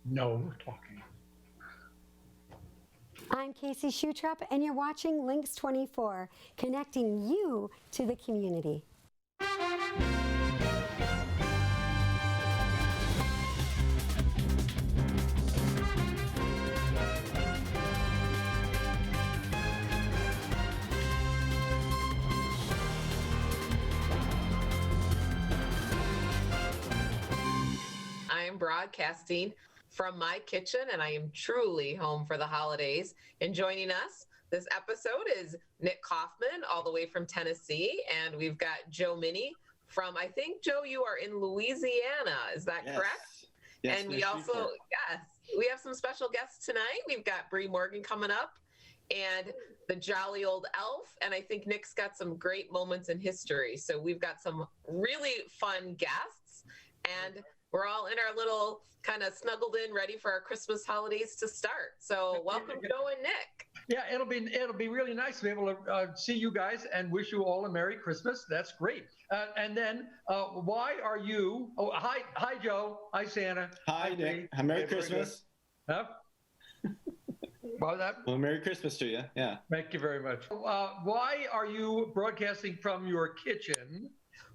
No talking. I'm Casey Shutrop, and you're watching Lynxx 24, connecting you to the community. I am broadcasting from my kitchen, and I am truly home for the holidays. And joining us this episode is Nick Kaufman, all the way from Tennessee, and we've got Joe Minnie from, I think, Joe, you are in Louisiana. Is that correct? Yes, and we also, we have some special guests tonight. We've got Bree Morgan coming up and the jolly old elf. And I think Nick's got some great moments in history. So we've got some really fun guests, and we're all in our little kind of snuggled in, ready for our Christmas holidays to start. So welcome, Joe and Nick. Yeah, it'll be really nice to be able to see you guys and wish you all a Merry Christmas. That's great. And then, why are you? Oh, hi, Joe. Hi, Santa. Hi, Nick. Merry Christmas. Huh? Well, Merry Christmas to you. Yeah. Thank you very much. Why are you broadcasting from your kitchen?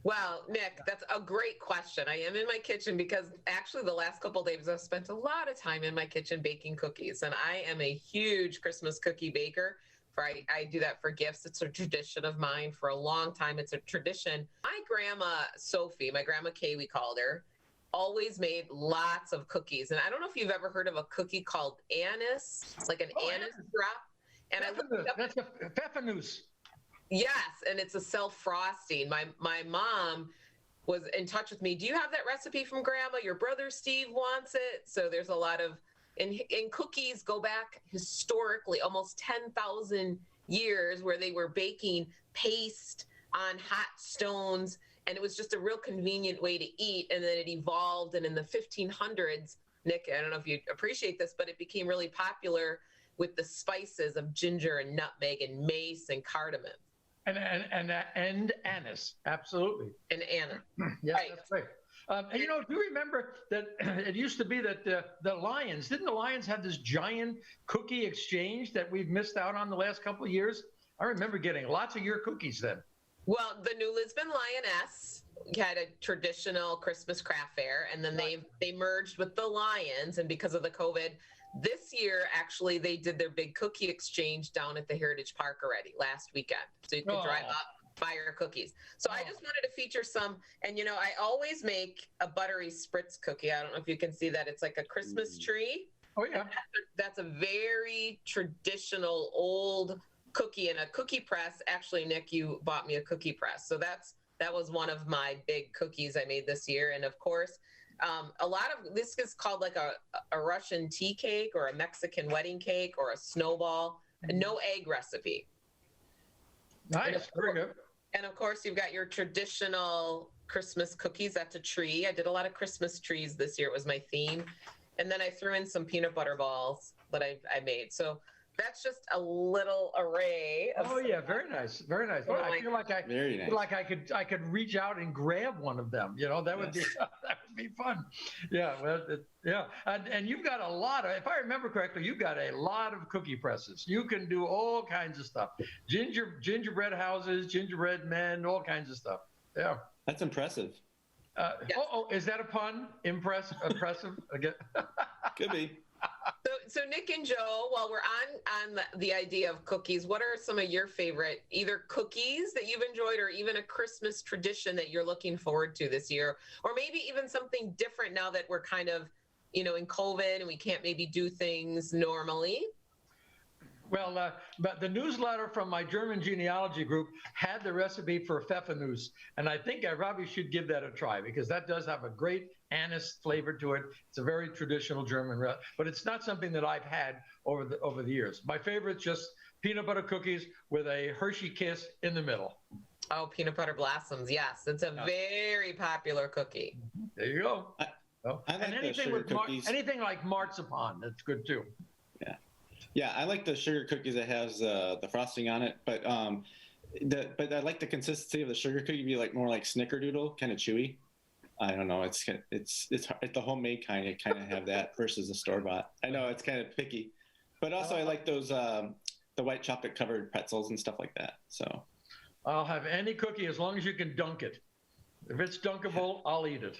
Well, Nick, that's a great question. I am in my kitchen because actually the last couple of days I've spent a lot of time in my kitchen baking cookies, and I am a huge Christmas cookie baker. I do that for gifts. It's a tradition of mine for a long time. It's a tradition. My grandma, Sophie, my grandma Kay, we called her, always made lots of cookies. And I don't know if you've ever heard of a cookie called anise. It's like an anise drop. And I looked it up. That's a pfeffernuss. Yes, and it's a self-frosting. My mom was in touch with me. Do you have that recipe from Grandma? Your brother Steve wants it. So there's a lot of, and cookies go back historically almost 10,000 years, where they were baking paste on hot stones, and it was just a real convenient way to eat. And then it evolved, and in the 1500s, Nick, I don't know if you appreciate this, but it became really popular with the spices of ginger and nutmeg and mace and cardamom. And anise, absolutely. And anise. Yeah, right. That's right. And do you remember that it used to be that the Lions, didn't the Lions have this giant cookie exchange that we've missed out on the last couple of years? I remember getting lots of your cookies then. Well, the New Lisbon Lioness had a traditional Christmas craft fair, and then they merged with the Lions, and because of the COVID, this year, actually, they did their big cookie exchange down at the Heritage Park already last weekend. So you could drive up, buy your cookies. So I just wanted to feature some. And, I always make a buttery spritz cookie. I don't know if you can see that. It's like a Christmas tree. Oh, yeah. That's a very traditional old cookie in a cookie press. Actually, Nick, you bought me a cookie press. So that was one of my big cookies I made this year. And, of course, a lot of this is called like a Russian tea cake or a Mexican wedding cake or a snowball, a no egg recipe. Nice, very good. And of course, you've got your traditional Christmas cookies. That's a tree. I did a lot of Christmas trees this year. It was my theme. And then I threw in some peanut butter balls that I made. So that's just a little array of very nice, very nice. Oh, I feel like I could reach out and grab one of them. That would be fun. Yeah, well, and you've got a lot of, if I remember correctly, you've got a lot of cookie presses. You can do all kinds of stuff. Gingerbread houses, gingerbread men, all kinds of stuff. Yeah, that's impressive. Yes. Is that a pun? Impressive? Again. Could be. So Nick and Joe, while we're on the idea of cookies, what are some of your favorite either cookies that you've enjoyed or even a Christmas tradition that you're looking forward to this year? Or maybe even something different now that we're kind of, in COVID and we can't maybe do things normally? Well, but the newsletter from my German genealogy group had the recipe for pfeffernuss, and I think I probably should give that a try because that does have a great anise flavor to it. It's a very traditional German recipe, but it's not something that I've had over the years. My favorite's just peanut butter cookies with a Hershey Kiss in the middle. Oh, peanut butter blossoms, yes. It's a very popular cookie. There you go. I like anything like marzipan, that's good too. Yeah, I like the sugar cookies that has the frosting on it, but I like the consistency of the sugar cookie to be more like snickerdoodle, kind of chewy. I don't know. It's the homemade kind. You kind of have that versus the store bought. I know it's kind of picky, but also I like those the white chocolate covered pretzels and stuff like that. So I'll have any cookie as long as you can dunk it. If it's dunkable, I'll eat it.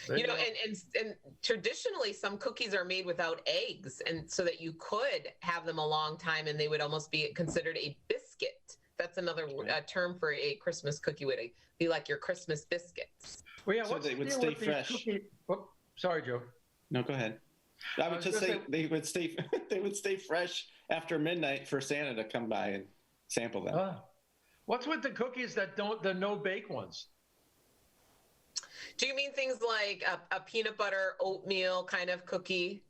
You know, and traditionally some cookies are made without eggs, and so that you could have them a long time and they would almost be considered a biscuit. That's another term for a Christmas cookie, would be like your Christmas biscuits. Well, yeah, so what's they the would deal stay with these fresh. Oh, sorry, Joe. No, go ahead. I would just say they would stay they would stay fresh after midnight for Santa to come by and sample them. What's with the cookies that the no bake ones? Do you mean things like a peanut butter oatmeal kind of cookie?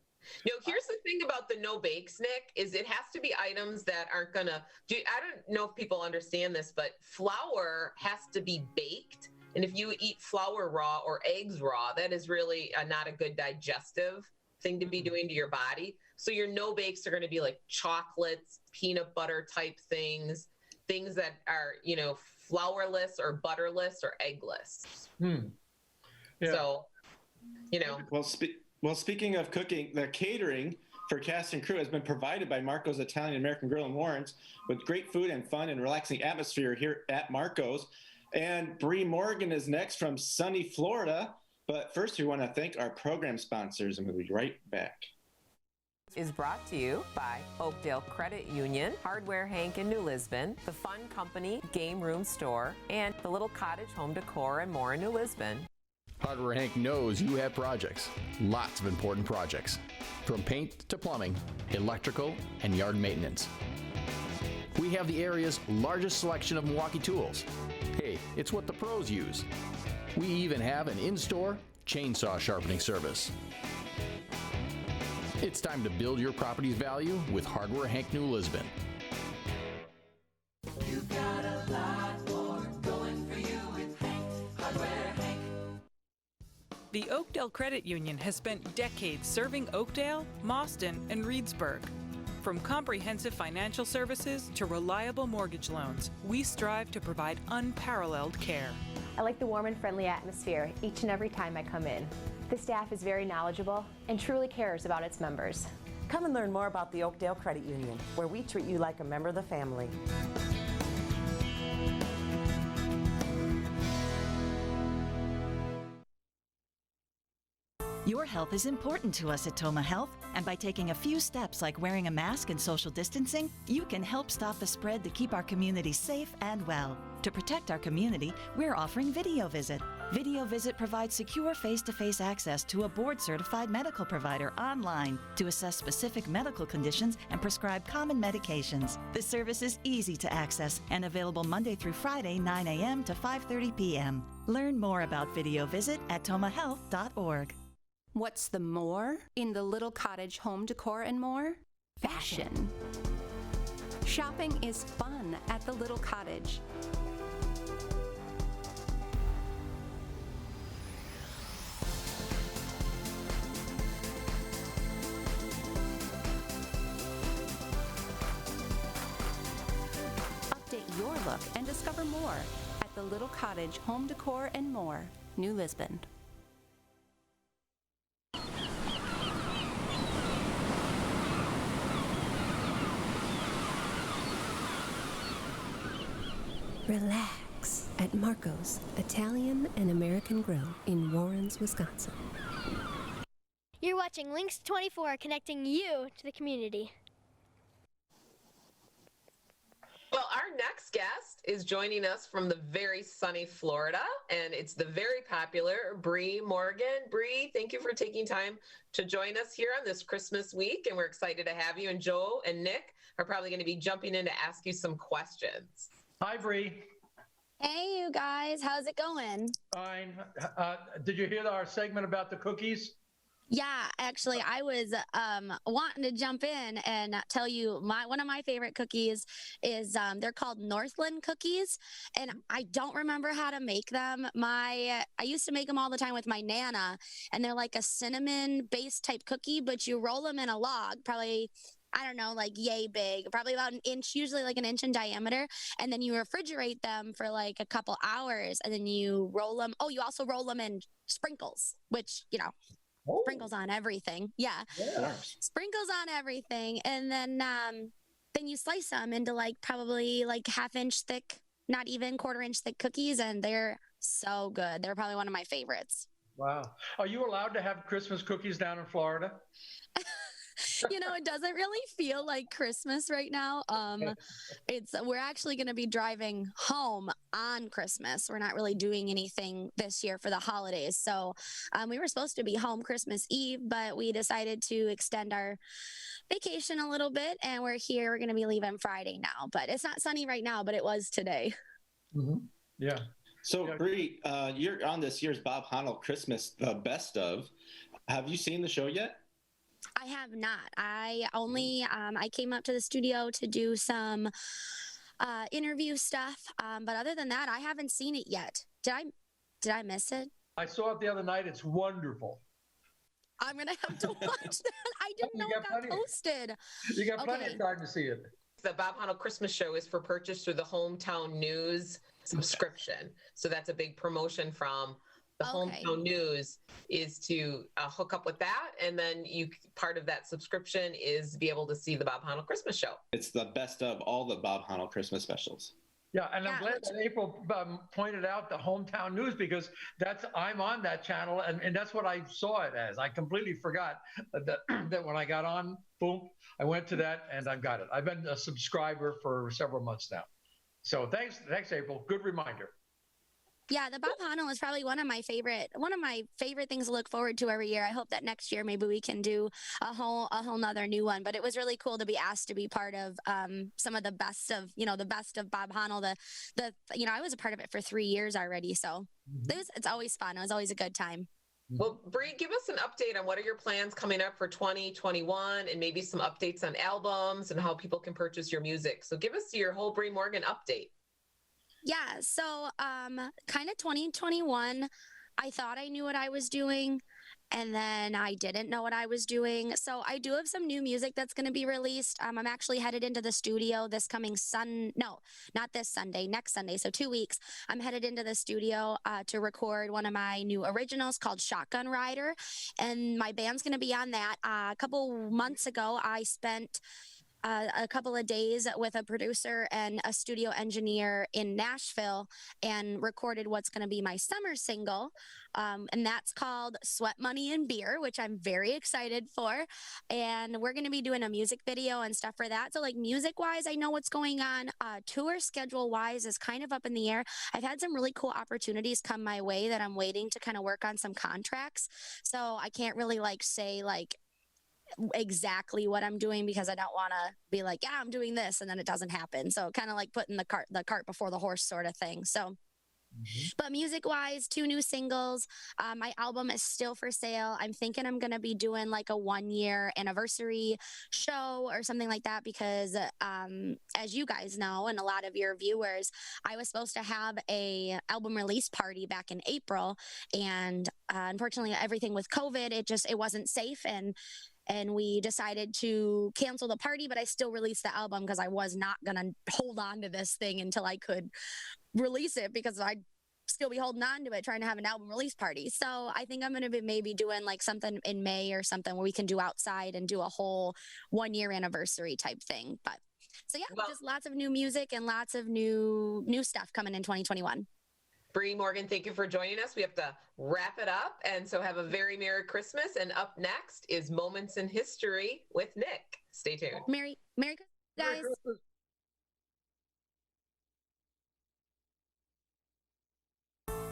No, here's the thing about the no bakes, Nick, is it has to be items that aren't gonna do. I don't know if people understand this, but flour has to be baked. And if you eat flour raw or eggs raw, that is really not a good digestive thing to be doing to your body. So your no bakes are going to be like chocolates, peanut butter type things that are, you know, flourless or butterless or eggless. Yeah. So, you know. Well, speaking of cooking, the catering for cast and crew has been provided by Marco's Italian American Grill in Warrens, with great food and fun and relaxing atmosphere here at Marco's. And Bree Morgan is next from sunny Florida. But first, we want to thank our program sponsors, and we'll be right back. Is brought to you by Oakdale Credit Union, Hardware Hank in New Lisbon, The Fun Company Game Room Store, and the Little Cottage Home Decor and more in New Lisbon. Hardware Hank knows you have projects, lots of important projects, from paint to plumbing, electrical, and yard maintenance. We have the area's largest selection of Milwaukee tools. Hey, it's what the pros use. We even have an in-store chainsaw sharpening service. It's time to build your property's value with Hardware Hank New Lisbon. You've got a lot more going for you with Hank, Hardware Hank. The Oakdale Credit Union has spent decades serving Oakdale, Mauston, and Reedsburg. From comprehensive financial services to reliable mortgage loans, we strive to provide unparalleled care. I like the warm and friendly atmosphere each and every time I come in. The staff is very knowledgeable and truly cares about its members. Come and learn more about the Oakdale Credit Union, where we treat you like a member of the family. Your health is important to us at Toma Health, and by taking a few steps like wearing a mask and social distancing, you can help stop the spread to keep our community safe and well. To protect our community, we're offering Video Visit. Video Visit provides secure face-to-face access to a board-certified medical provider online to assess specific medical conditions and prescribe common medications. The service is easy to access and available Monday through Friday, 9 a.m. to 5:30 p.m. Learn more about Video Visit at tomahealth.org. What's the more in the Little Cottage Home Decor and more? Fashion. Shopping is fun at the Little Cottage. Update your look and discover more at the Little Cottage Home Decor and more, New Lisbon. Relax at Marco's Italian and American Grill in Warrens, Wisconsin. You're watching Lynxx 24, connecting you to the community. Well, our next guest is joining us from the very sunny Florida, and it's the very popular Bree Morgan. Bree, thank you for taking time to join us here on this Christmas week, and we're excited to have you. And Joe and Nick are probably going to be jumping in to ask you some questions. Hi, Bree. Hey, you guys. How's it going? Fine. Did you hear our segment about the cookies? Yeah, actually, I was wanting to jump in and tell you one of my favorite cookies is they're called Northland cookies, and I don't remember how to make them. I used to make them all the time with my Nana, and they're like a cinnamon-based type cookie, but you roll them in a log, probably I don't know, like yay big, probably about an inch, usually like an inch in diameter. And then you refrigerate them for like a couple hours and then you roll them. Oh, you also roll them in sprinkles, which, sprinkles on everything. Yeah. Sprinkles on everything. And then you slice them into like probably like half-inch thick, not even quarter-inch thick cookies. And they're so good. They're probably one of my favorites. Wow. Are you allowed to have Christmas cookies down in Florida? It doesn't really feel like Christmas right now. We're actually going to be driving home on Christmas. We're not really doing anything this year for the holidays. So we were supposed to be home Christmas Eve, but we decided to extend our vacation a little bit, and we're here. We're going to be leaving Friday now, but it's not sunny right now, but it was today. Mm-hmm. Yeah. So, Bree, you're on this year's Bob Honnell Christmas The Best Of. Have you seen the show yet? I have not. I only I came up to the studio to do some interview stuff, but other than that, I haven't seen it yet. Did I miss it? I saw it the other night. It's wonderful. I'm gonna have to watch that. I didn't know it got posted. You got plenty of time to see it. The Bob Honnell Christmas Show is for purchase through the Hometown News subscription. So that's a big promotion from the Hometown News, is to hook up with that. And then part of that subscription is be able to see the Bob Honnell Christmas Show. It's the best of all the Bob Honnell Christmas specials. Yeah, and I'm glad that April pointed out the Hometown News, because I'm on that channel, and that's what I saw it as. I completely forgot that when I got on, boom, I went to that and I got it. I've been a subscriber for several months now. So thanks, April. Good reminder. Yeah, the Bob Honnell is probably one of my favorite things to look forward to every year. I hope that next year maybe we can do a whole nother new one. But it was really cool to be asked to be part of some of the best of Bob Honnell. I was a part of it for 3 years already, so it's always fun. It was always a good time. Well, Bree, give us an update on what are your plans coming up for 2021, and maybe some updates on albums and how people can purchase your music. So give us your whole Bree Morgan update. Yeah, so kind of 2021, I thought I knew what I was doing, and then I didn't know what I was doing. So I do have some new music that's going to be released. I'm actually headed into the studio this coming next Sunday, so 2 weeks. I'm headed into the studio to record one of my new originals called Shotgun Rider, and my band's going to be on that. A couple months ago, I spent a couple of days with a producer and a studio engineer in Nashville and recorded what's going to be my summer single. And that's called Sweat, Money, and Beer, which I'm very excited for. And we're going to be doing a music video and stuff for that. So like music wise, I know what's going on. Tour schedule wise is kind of up in the air. I've had some really cool opportunities come my way that I'm waiting to kind of work on some contracts. So I can't really say exactly what I'm doing, because I don't want to be like, yeah, I'm doing this, and then it doesn't happen. So kind of like putting the cart before the horse sort of thing. So but music wise, 2 new singles. My album is still for sale. I'm thinking I'm going to be doing like a 1-year anniversary show or something like that, because as you guys know, and a lot of your viewers, I was supposed to have a album release party back in April, and unfortunately everything with COVID, it wasn't safe, and we decided to cancel the party, but I still released the album because I was not going to hold on to this thing until I could release it, because I'd still be holding on to it, trying to have an album release party. So I think I'm going to be maybe doing like something in May or something where we can do outside and do a whole 1-year anniversary type thing. But so yeah, just lots of new music and lots of new stuff coming in 2021. Bree Morgan, thank you for joining us. We have to wrap it up. And so have a very Merry Christmas. And up next is Moments in History with Nick. Stay tuned. Merry Christmas, guys. Merry Christmas.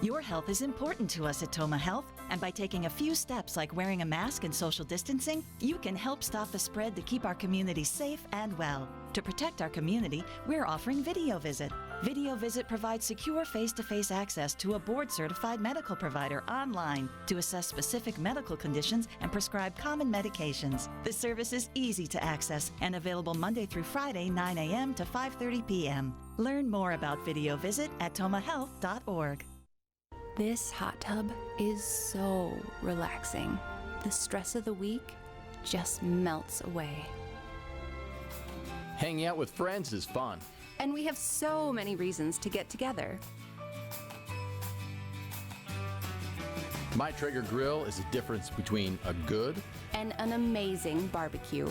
Your health is important to us at Toma Health, and by taking a few steps like wearing a mask and social distancing, you can help stop the spread to keep our community safe and well. To protect our community, we're offering Video Visit. Video Visit provides secure face-to-face access to a board-certified medical provider online to assess specific medical conditions and prescribe common medications. The service is easy to access and available Monday through Friday, 9 a.m. to 5:30 p.m. Learn more about Video Visit at tomahealth.org. This hot tub is so relaxing. The stress of the week just melts away. Hanging out with friends is fun. And we have so many reasons to get together. My Traeger grill is the difference between a good and an amazing barbecue.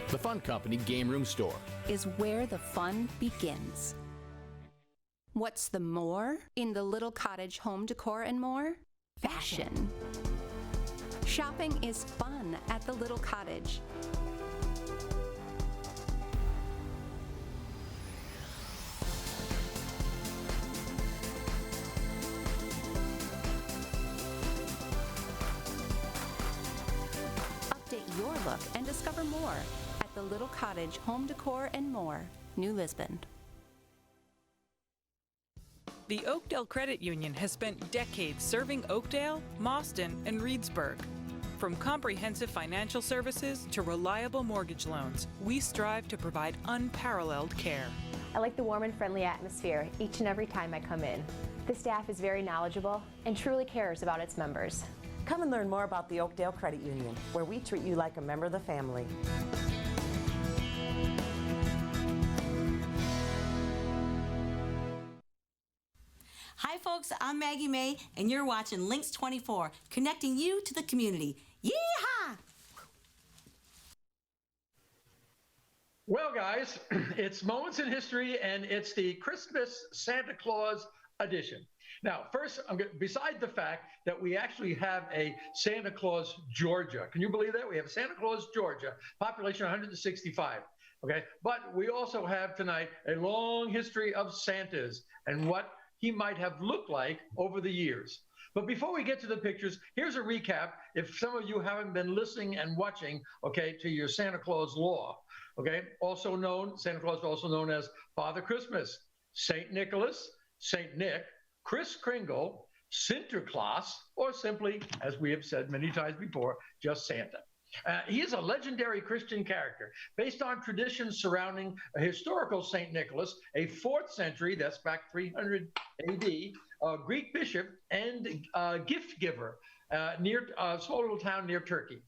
The Fun Company Game Room Store is where the fun begins. What's the more in the little cottage home decor and more? Fashion. Shopping is fun at the little cottage. Update your look and discover more at the Little Cottage Home Decor and More, New Lisbon. The Oakdale Credit Union has spent decades serving Oakdale, Mauston, and Reedsburg. From comprehensive financial services to reliable mortgage loans, we strive to provide unparalleled care. I like the warm and friendly atmosphere each and every time I come in. The staff is very knowledgeable and truly cares about its members. Come and learn more about the Oakdale Credit Union, where we treat you like a member of the family. Hi folks, I'm Maggie May, and you're watching Lynxx 24, connecting you to the community. Yeehaw! Well, guys, it's Moments in History, and it's the Christmas Santa Claus edition. Now, first, beside the fact that we actually have a Santa Claus, Georgia. Can you believe that? We have Santa Claus, Georgia, population 165. Okay, but we also have tonight a long history of Santas and what he might have looked like over the years. But before we get to the pictures, here's a recap, if some of you haven't been listening and watching, okay, to your Santa Claus law, okay? Also known, Santa Claus, also known as Father Christmas, Saint Nicholas, Saint Nick, Kris Kringle, Sinterklaas, or simply, as we have said many times before, just Santa. He is a legendary Christian character based on traditions surrounding a historical St. Nicholas, a 4th century, that's back 300 AD, Greek bishop and gift giver near a small little town near Turkey.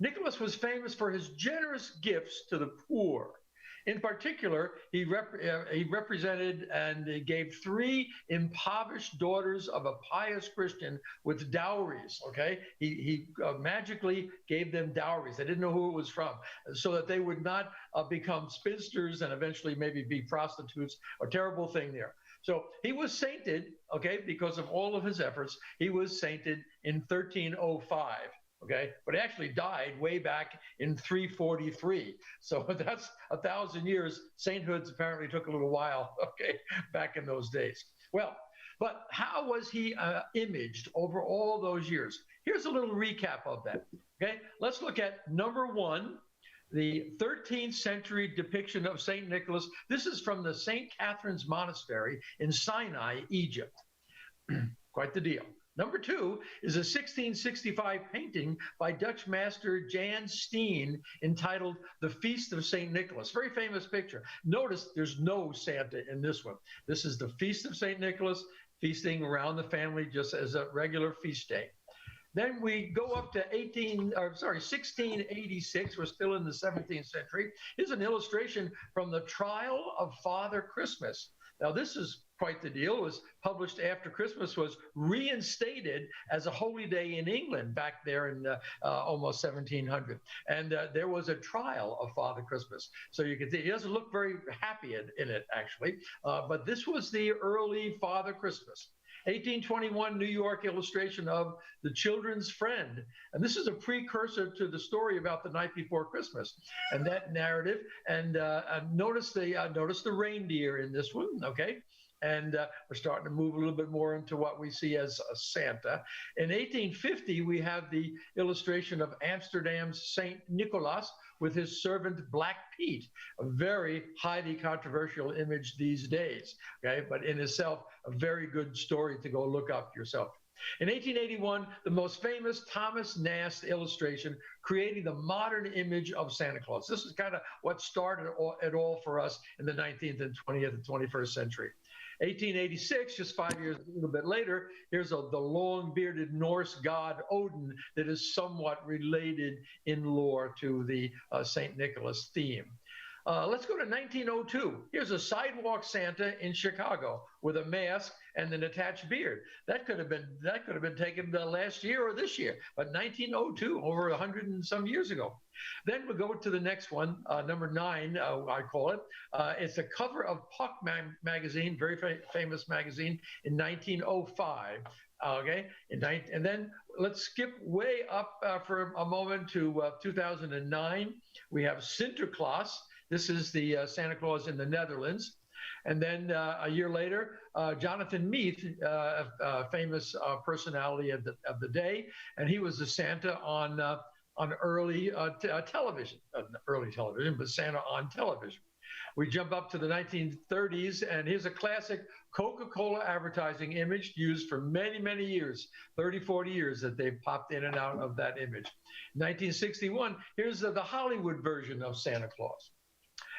Nicholas was famous for his generous gifts to the poor. In particular, he represented and gave 3 impoverished daughters of a pious Christian with dowries, okay? He magically gave them dowries. They didn't know who it was from, so that they would not become spinsters and eventually maybe be prostitutes, a terrible thing there. So he was sainted, okay, because of all of his efforts. He was sainted in 1305. Okay, but he actually died way back in 343. So that's 1,000 years. Sainthoods apparently took a little while, okay, back in those days. Well, but how was he imaged over all those years? Here's a little recap of that, okay? Let's look at number 1, the 13th century depiction of St. Nicholas. This is from the St. Catherine's Monastery in Sinai, Egypt. Quite the deal. Number 2 is a 1665 painting by Dutch master Jan Steen entitled The Feast of St. Nicholas. Very famous picture. Notice there's no Santa in this one. This is the Feast of St. Nicholas, feasting around the family just as a regular feast day. Then we go up to 1686. We're still in the 17th century. Here's an illustration from the Trial of Father Christmas. Now, this is quite the deal. It was published after Christmas was reinstated as a holy day in England back there in almost 1700. And there was a trial of Father Christmas. So you can see he doesn't look very happy in it, actually. But this was the early Father Christmas. 1821 New York illustration of The Children's Friend. And this is a precursor to the story about the night before Christmas and that narrative. And notice the reindeer in this one, okay? And we're starting to move a little bit more into what we see as a Santa. In 1850, we have the illustration of Amsterdam's St. Nicholas with his servant Black Pete, a very highly controversial image these days, okay? But in itself, a very good story to go look up yourself. In 1881, the most famous Thomas Nast illustration creating the modern image of Santa Claus. This is kind of what started it all for us in the 19th and 20th and 21st century. 1886, just 5 years, a little bit later, here's the long-bearded Norse god Odin that is somewhat related in lore to the St. Nicholas theme. Let's go to 1902. Here's a sidewalk Santa in Chicago with a mask and an attached beard. That could have been taken last year or this year, but 1902, over 100 and some years ago. Then we go to the next one, number 9, I call it. It's a cover of Puck magazine, very famous magazine, in 1905. Okay, and then let's skip way up for a moment to 2009. We have Sinterklaas. This is the Santa Claus in the Netherlands. And then a year later, Jonathan Meath, a famous personality of the day, and he was the Santa on early television, early television, but Santa on television. We jump up to the 1930s, and here's a classic Coca-Cola advertising image used for many, many years, 30, 40 years that they've popped in and out of that image. 1961, here's the Hollywood version of Santa Claus.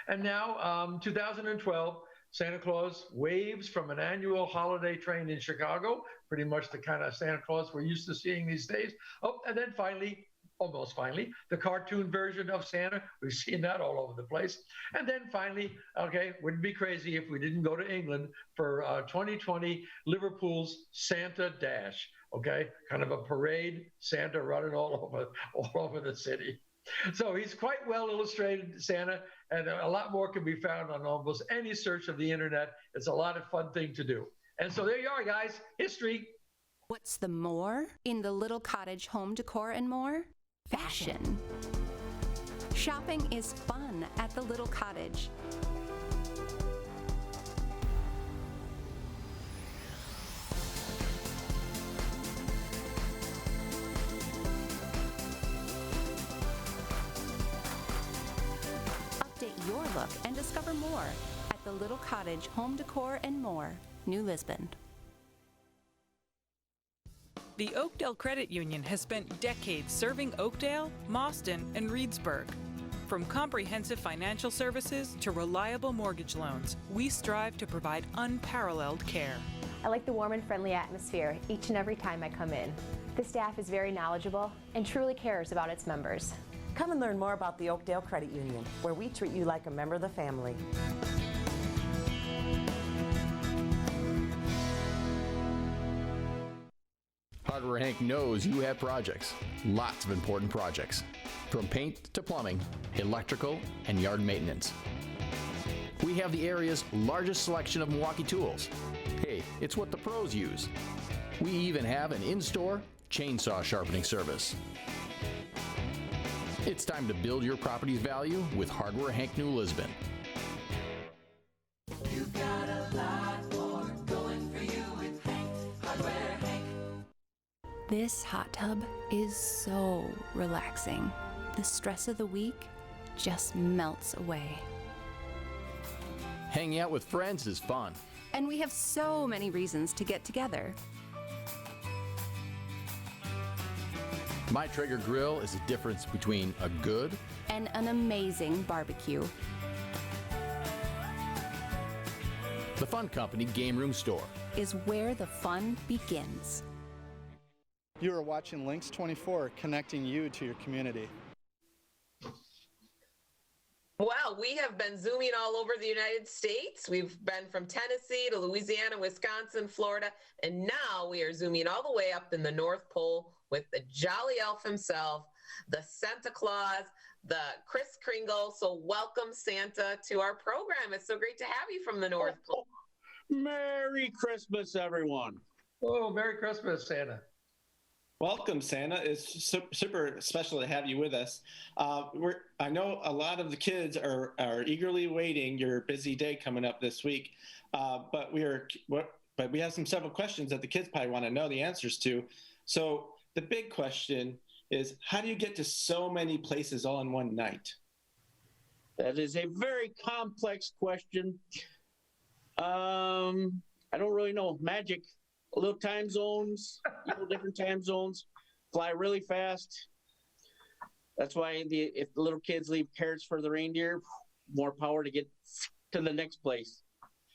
And now, 2012, Santa Claus waves from an annual holiday train in Chicago, pretty much the kind of Santa Claus we're used to seeing these days. Oh, and then finally, almost finally, the cartoon version of Santa. We've seen that all over the place. And then finally, okay, wouldn't be crazy if we didn't go to England for 2020 Liverpool's Santa Dash. Okay, kind of a parade, Santa running all over the city. So he's quite well illustrated, Santa, and a lot more can be found on almost any search of the internet. It's a lot of fun thing to do. And so there you are, guys. History. What's the more in the little cottage home decor and more? Fashion. Shopping is fun at the little cottage. Update your look and discover more at the Little Cottage Home Decor and More, New Lisbon. The Oakdale Credit Union has spent decades serving Oakdale, Mauston, and Reedsburg. From comprehensive financial services to reliable mortgage loans, we strive to provide unparalleled care. I like the warm and friendly atmosphere each and every time I come in. The staff is very knowledgeable and truly cares about its members. Come and learn more about the Oakdale Credit Union, where we treat you like a member of the family. Hardware Hank knows you have projects, lots of important projects, from paint to plumbing, electrical, and yard maintenance. We have the area's largest selection of Milwaukee tools. Hey, it's what the pros use. We even have an in-store chainsaw sharpening service. It's time to build your property's value with Hardware Hank New Lisbon. You've got a lot more going for you with Hank, Hardware Hank. This hot tub is so relaxing. The stress of the week just melts away. Hanging out with friends is fun. And we have so many reasons to get together. My Traeger grill is the difference between a good and an amazing barbecue. The Fun Company Game Room Store is where the fun begins. You are watching Lynxx 24, connecting you to your community. Well, we have been zooming all over the United States. We've been from Tennessee to Louisiana, Wisconsin, Florida, and now we are zooming all the way up in the North Pole with the Jolly Elf himself, the Santa Claus, the Kris Kringle. So welcome, Santa, to our program. It's so great to have you from the North Pole. Merry Christmas, everyone. Oh, Merry Christmas, Santa. Welcome, Santa. It's super special to have you with us. I know a lot of the kids are eagerly waiting your busy day coming up this week, but we have several questions that the kids probably want to know the answers to. So the big question is, how do you get to so many places all in one night? That is a very complex question. I don't really know. Magic. Little time zones, different time zones, fly really fast. That's why if the little kids leave carrots for the reindeer, more power to get to the next place.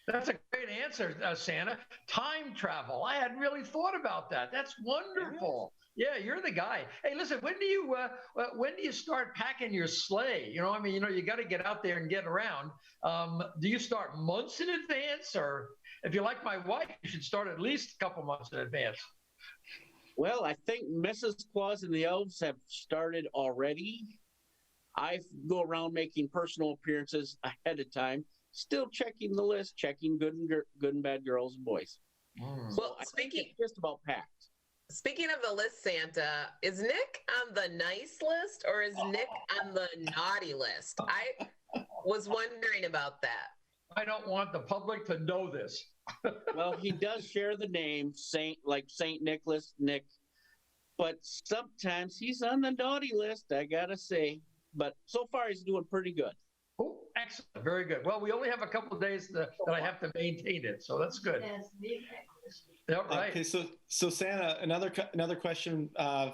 That's a great answer, Santa. Time travel. I hadn't really thought about that. That's wonderful. Yeah, you're the guy. Hey, listen, when do you start packing your sleigh? You know, I mean, you got to get out there and get around. Do you start months in advance, or if you like my wife, you should start at least a couple months in advance? Well, I think Mrs. Claus and the elves have started already. I go around making personal appearances ahead of time, still checking the list, checking good and bad girls and boys. Well, just about packed. Speaking of the list, Santa, is Nick on the nice list or is Nick on the naughty list? I was wondering about that. I don't want the public to know this. Well, he does share the name Saint Nicholas, Nick, but sometimes he's on the naughty list, I gotta say. But so far, he's doing pretty good. Oh, excellent. Very good. Well, we only have a couple of days that I have to maintain it, so that's good. Yeah, right. Okay, so Santa, another question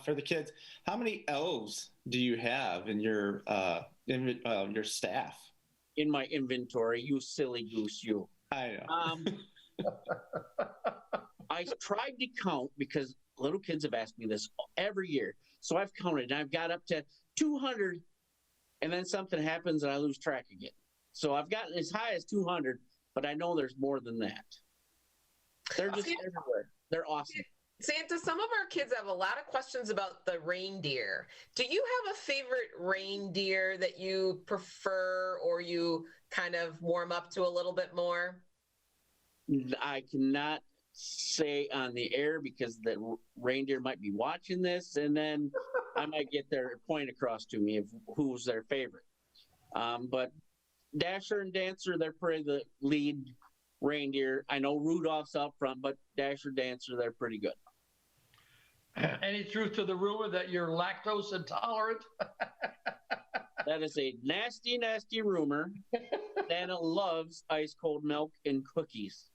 for the kids. How many elves do you have in your staff? In my inventory, you silly goose, you. I know. I tried to count because little kids have asked me this every year. So I've counted and I've got up to 200, and then something happens and I lose track again. So I've gotten as high as 200, but I know there's more than that. They're just everywhere. They're awesome. Santa, some of our kids have a lot of questions about the reindeer. Do you have a favorite reindeer that you prefer or you kind of warm up to a little bit more? I cannot say on the air because the reindeer might be watching this, and then I might get their point across to me of who's their favorite. But Dasher and Dancer, they're probably the lead reindeer. I know Rudolph's up front, but Dasher, Dancer, they're pretty good. Any truth to the rumor that you're lactose intolerant? That is a nasty, nasty rumor. Santa loves ice cold milk and cookies.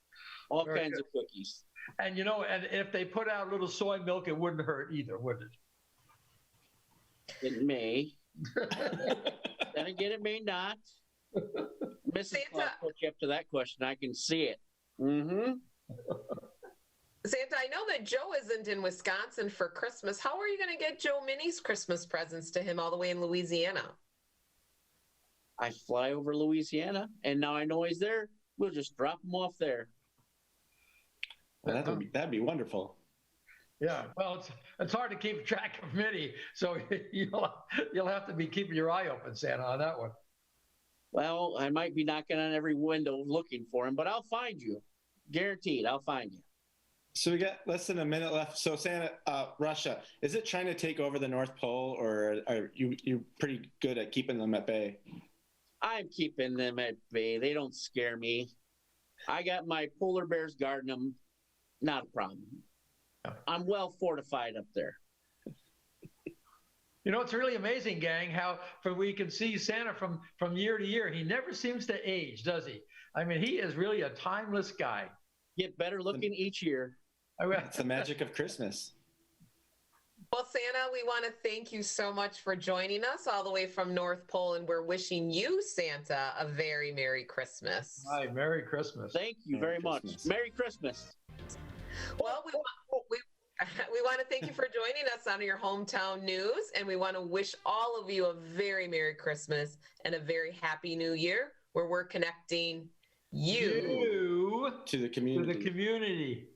All Very kinds good. of cookies. And and if they put out a little soy milk, it wouldn't hurt either, would it? It may. Then again, it may not. Mrs. Claus put you up to that question. I can see it. Mm-hmm. Santa, I know that Joe isn't in Wisconsin for Christmas. How are you going to get Joe Minnie's Christmas presents to him all the way in Louisiana? I fly over Louisiana, and now I know he's there. We'll just drop him off there. Well, that'd be wonderful. Yeah, well, it's hard to keep track of Minnie, so you'll have to be keeping your eye open, Santa, on that one. Well, I might be knocking on every window looking for him, but I'll find you. Guaranteed, I'll find you. So we got less than a minute left. So Santa, Russia, is it trying to take over the North Pole, or are you pretty good at keeping them at bay? I'm keeping them at bay. They don't scare me. I got my polar bears guarding them. Not a problem. I'm well fortified up there. You know, it's really amazing, gang, how we can see Santa from year to year. He never seems to age, does he? I mean, he is really a timeless guy. Get better looking each year. It's the magic of Christmas. Well, Santa, we want to thank you so much for joining us all the way from North Pole, and we're wishing you, Santa, a very Merry Christmas. Hi, Merry Christmas. Thank you very much. Merry Christmas. Well, we want to thank you for joining us on your hometown news, and we want to wish all of you a very Merry Christmas and a very Happy New Year, where we're connecting you to the community. To the community.